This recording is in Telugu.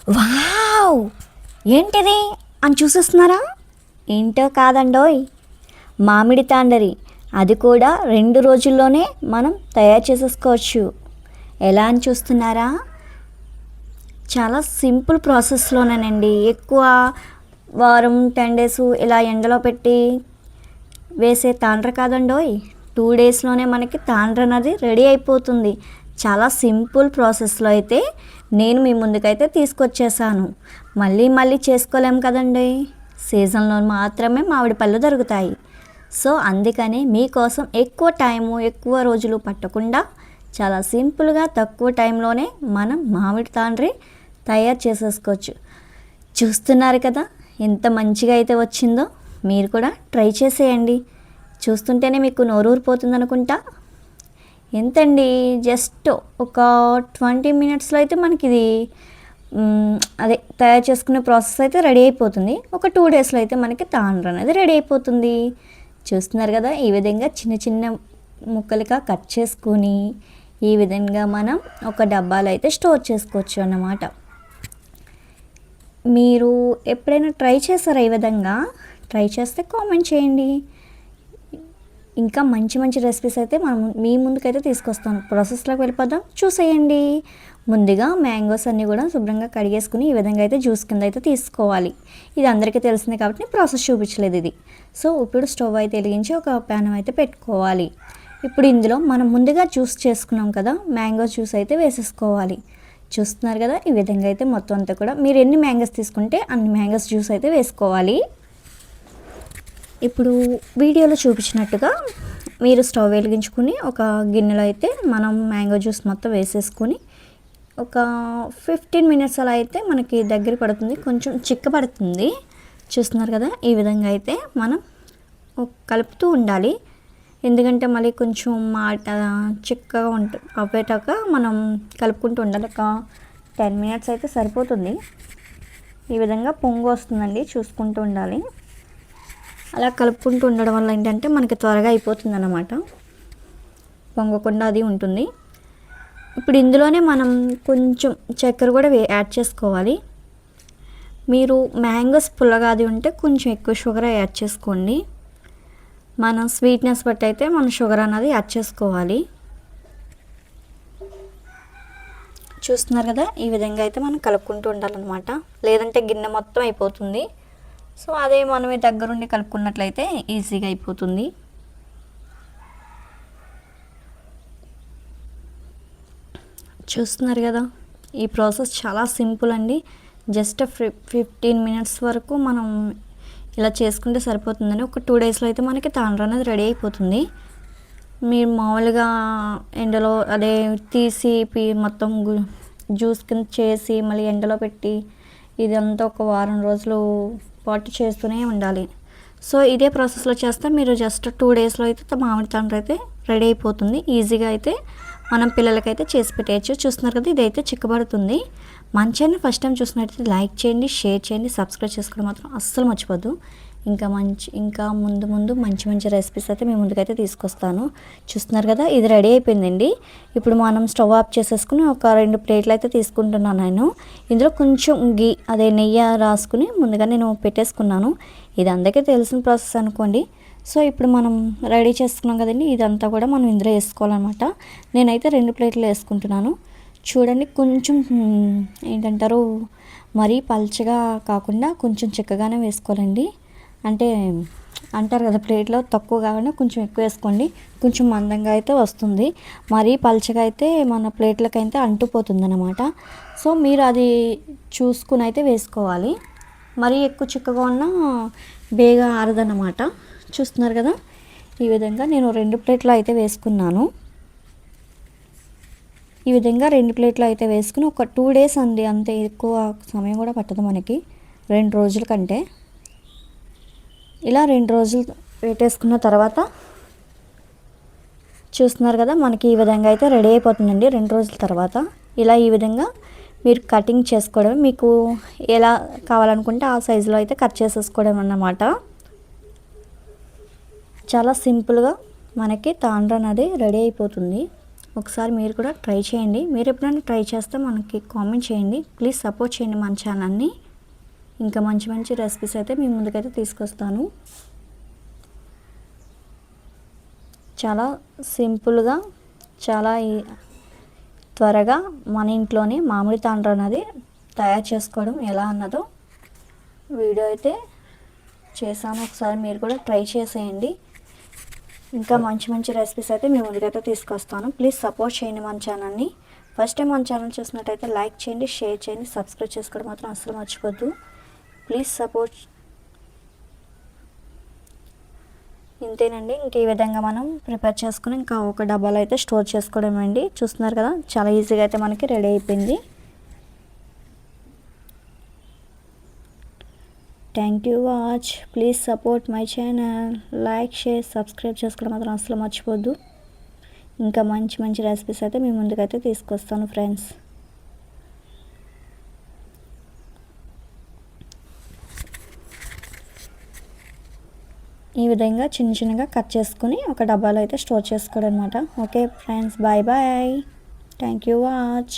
వావ్! ఏంటిది అని చూసేస్తున్నారా? ఏంటో కాదండోయ్, మామిడి తాండరి. అది కూడా 2 రోజుల్లోనే మనం తయారు చేసేసుకోవచ్చు. ఎలా అని చూస్తున్నారా? చాలా సింపుల్ ప్రాసెస్లోనేనండి. ఎక్కువ వారం 10 డేస్ ఇలా ఎండలో పెట్టి వేసే తాండ్ర కాదండోయ్. 2 డేస్లోనే మనకి తాండ్ర అనేది రెడీ అయిపోతుంది. చాలా సింపుల్ ప్రాసెస్లో అయితే నేను మీ ముందుకైతే తీసుకొచ్చేసాను. మళ్ళీ మళ్ళీ చేసుకోలేం కదండి, సీజన్లో మాత్రమే మామిడి పళ్ళు దొరుకుతాయి. సో అందుకని మీకోసం ఎక్కువ టైము ఎక్కువ రోజులు పట్టకుండా చాలా సింపుల్గా తక్కువ టైంలోనే మనం మామిడి తాండ్రి తయారు చేసేసుకోవచ్చు. చూస్తున్నారు కదా ఎంత మంచిగా అయితే వచ్చిందో. మీరు కూడా ట్రై చేసేయండి. చూస్తుంటేనే మీకు నోరూరిపోతుంది అనుకుంటా. ఎంతండి, జస్ట్ ఒక 20 మినిట్స్లో అయితే మనకి ఇది అదే తయారు చేసుకునే ప్రాసెస్ అయితే రెడీ అయిపోతుంది. ఒక 2 డేస్లో అయితే మనకి తాండ్ర అనేది రెడీ అయిపోతుంది. చూస్తున్నారు కదా, ఈ విధంగా చిన్న చిన్న ముక్కలుగా కట్ చేసుకొని ఈ విధంగా మనం ఒక డబ్బాలో అయితే స్టోర్ చేసుకోవచ్చు అన్నమాట. మీరు ఎప్పుడైనా ట్రై చేస్తారా ఈ విధంగా? ట్రై చేస్తే కామెంట్ చేయండి. ఇంకా మంచి మంచి రెసిపీస్ అయితే మనం మీ ముందుకైతే తీసుకొస్తాను. ప్రాసెస్లోకి వెళ్ళిపోదాం, చూసేయండి. ముందుగా మ్యాంగోస్ అన్నీ కూడా శుభ్రంగా కడిగేసుకుని ఈ విధంగా అయితే జ్యూస్ కింద అయితే తీసుకోవాలి. ఇది అందరికీ తెలిసిందే కాబట్టి ప్రాసెస్ చూపించలేదు ఇది. సో ఇప్పుడు స్టవ్ అయితే వెలిగించి ఒక ప్యాన్ అయితే పెట్టుకోవాలి. ఇప్పుడు ఇందులో మనం ముందుగా జ్యూస్ చేసుకున్నాం కదా, మ్యాంగో జ్యూస్ అయితే వేసేసుకోవాలి. చూస్తున్నారు కదా, ఈ విధంగా అయితే మొత్తం అంతా కూడా మీరు ఎన్ని మ్యాంగోస్ తీసుకుంటే అన్ని మ్యాంగోస్ జ్యూస్ అయితే వేసుకోవాలి. ఇప్పుడు వీడియోలో చూపించినట్టుగా మీరు స్టవ్ వెలిగించుకుని ఒక గిన్నెలో అయితే మనం మ్యాంగో జ్యూస్ మొత్తం వేసేసుకొని ఒక 15 మినిట్స్ అలా అయితే మనకి దగ్గర పడుతుంది, కొంచెం చిక్కబడుతుంది. చూస్తున్నారు కదా, ఈ విధంగా అయితే మనం కలుపుతూ ఉండాలి. ఎందుకంటే మళ్ళీ కొంచెం మాట చిక్కగా ఉంటుంది అవ్వేటాక మనం కలుపుకుంటూ ఉండాలి. ఒక 10 మినిట్స్ అయితే సరిపోతుంది. ఈ విధంగా పొంగు వస్తుందండి, చూసుకుంటూ ఉండాలి. అలా కలుపుకుంటూ ఉండడం వల్ల ఏంటంటే మనకి త్వరగా అయిపోతుంది అన్నమాట, పొంగకుండా అది ఉంటుంది. ఇప్పుడు ఇందులోనే మనం కొంచెం చక్కెర కూడా యాడ్ చేసుకోవాలి. మీరు మ్యాంగోస్ పుల్లగా అది ఉంటే కొంచెం ఎక్కువ షుగర్ యాడ్ చేసుకోండి. మనం స్వీట్నెస్ బట్టి అయితే మనం షుగర్ అన్నది యాడ్ చేసుకోవాలి. చూస్తున్నారు కదా, ఈ విధంగా అయితే మనం కలుపుకుంటూ ఉండాలన్నమాట, లేదంటే గిన్నె మొత్తం అయిపోతుంది. సో అదే మనమే దగ్గరుండి కలుపుకున్నట్లయితే ఈజీగా అయిపోతుంది. చూస్తున్నారు కదా, ఈ ప్రాసెస్ చాలా సింపుల్ అండి. జస్ట్ 15 మినిట్స్ వరకు మనం ఇలా చేసుకుంటే సరిపోతుందని. ఒక 2 డేస్లో అయితే మనకి తాండ్ర అనేది రెడీ అయిపోతుంది. మీరు మామూలుగా ఎండలో అదే తీసి మొత్తం జ్యూస్ కింద చేసి మళ్ళీ ఎండలో పెట్టి ఇదంతా ఒక వారం రోజులు పాటు చేస్తూనే ఉండాలి. సో ఇదే ప్రాసెస్లో చేస్తే మీరు జస్ట్ 2 డేస్లో అయితే మామిడి తాండ్ర అయితే రెడీ అయిపోతుంది. ఈజీగా అయితే మనం పిల్లలకైతే చేసి పెట్టేయచ్చు. చూస్తున్నారు కదా, ఇదైతే చిక్కబడుతుంది. మంచిగా ఫస్ట్ టైం చూసినట్టయితే లైక్ చేయండి, షేర్ చేయండి, సబ్స్క్రైబ్ చేసుకోవడం మాత్రం అస్సలు మర్చిపోద్దు. ఇంకా ముందు మంచి రెసిపీస్ అయితే మీ ముందుకైతే తీసుకొస్తాను. చూస్తున్నారు కదా, ఇది రెడీ అయిపోయిందండి. ఇప్పుడు మనం స్టవ్ ఆఫ్ చేసేసుకుని ఒక 2 ప్లేట్లు అయితే తీసుకుంటున్నాను నేను. ఇందులో కొంచెం నెయ్యి రాసుకుని ముందుగా నేను పెట్టేసుకున్నాను. ఇది అందరికీ తెలిసిన ప్రాసెస్ అనుకోండి. సో ఇప్పుడు మనం రెడీ చేసుకున్నాం కదండి, ఇదంతా కూడా మనం ఇందులో వేసుకోవాలన్నమాట. నేనైతే 2 ప్లేట్లు వేసుకుంటున్నాను. చూడండి, కొంచెం ఏంటంటారు, మరీ పల్చగా కాకుండా కొంచెం చిక్కగానే వేసుకోవాలండి. అంటే అంటారు కదా, ప్లేట్లో తక్కువ కాకుండా కొంచెం ఎక్కువ వేసుకోండి, కొంచెం మందంగా అయితే వస్తుంది. మరీ పల్చగా అయితే మన ప్లేట్లకైతే అంటుపోతుంది అన్నమాట. సో మీరు అది చూసుకుని అయితే వేసుకోవాలి. మరీ ఎక్కువ చిక్కగా ఉన్నా బేగా ఆరదన్నమాట. చూస్తున్నారు కదా, ఈ విధంగా నేను 2 ప్లేట్లు అయితే వేసుకున్నాను. ఈ విధంగా 2 ప్లేట్లు అయితే వేసుకుని ఒక 2 డేస్ అండి, అంతే, ఎక్కువ సమయం కూడా పట్టదు మనకి, 2 రోజుల కంటే. ఇలా 2 రోజులు పెట్టేసుకున్న తర్వాత చూస్తున్నారు కదా, మనకి ఈ విధంగా అయితే రెడీ అయిపోతుందండి. 2 రోజుల తర్వాత ఇలా ఈ విధంగా మీరు కటింగ్ చేసుకోవడం, మీకు ఎలా కావాలనుకుంటే ఆ సైజులో అయితే కట్ చేసేసుకోవడం అన్నమాట. చాలా సింపుల్గా మనకి తాండ్ర అనేది రెడీ అయిపోతుంది. ఒకసారి మీరు కూడా ట్రై చేయండి. మీరు ఎప్పుడైనా ట్రై చేస్తే మనకి కామెంట్ చేయండి. ప్లీజ్ సపోర్ట్ చేయండి మన ఛానల్ని. ఇంకా మంచి మంచి రెసిపీస్ అయితే మీ ముందుకైతే తీసుకొస్తాను. చాలా సింపుల్గా, చాలా త్వరగా మన ఇంట్లోనే మామిడి తాండ్ర అనేది తయారు చేసుకోవడం ఎలా అన్నదో వీడియో అయితే చేశాను. ఒకసారి మీరు కూడా ట్రై చేసేయండి. ఇంకా మంచి మంచి రెసిపీస్ అయితే మీ ముందుకైతే తీసుకొస్తాను. ప్లీజ్ సపోర్ట్ చేయండి మన ఛానల్ని. ఫస్ట్ టైం మన ఛానల్ చూసినట్టయితే లైక్ చేయండి, షేర్ చేయండి, సబ్స్క్రైబ్ చేసుకోవడం మాత్రం అస్సలు మర్చిపోద్దు. Please support. ఇంతేనండి. ఇంక ఈ విధంగా మనం ప్రిపేర్ చేసుకుని ఇంకా ఒక డబ్బాలో అయితే స్టోర్ చేసుకోవడం అండి. చూస్తున్నారు కదా, చాలా ఈజీగా అయితే మనకి రెడీ అయిపోయింది. Thank you watch. Please support my channel. Like, share, subscribe చేసుకోవడం మాత్రం అసలు మర్చిపోద్దు. ఇంకా మంచి మంచి రెసిపీస్ అయితే మీ ముందుకైతే తీసుకొస్తాను ఫ్రెండ్స్. ఈ విధంగా చిన్న చిన్నగా కట్ చేసుకుని ఒక డబ్బాలో అయితే స్టోర్ చేసుకోవడం అనమాట. Okay friends, bye bye. Thank you watch.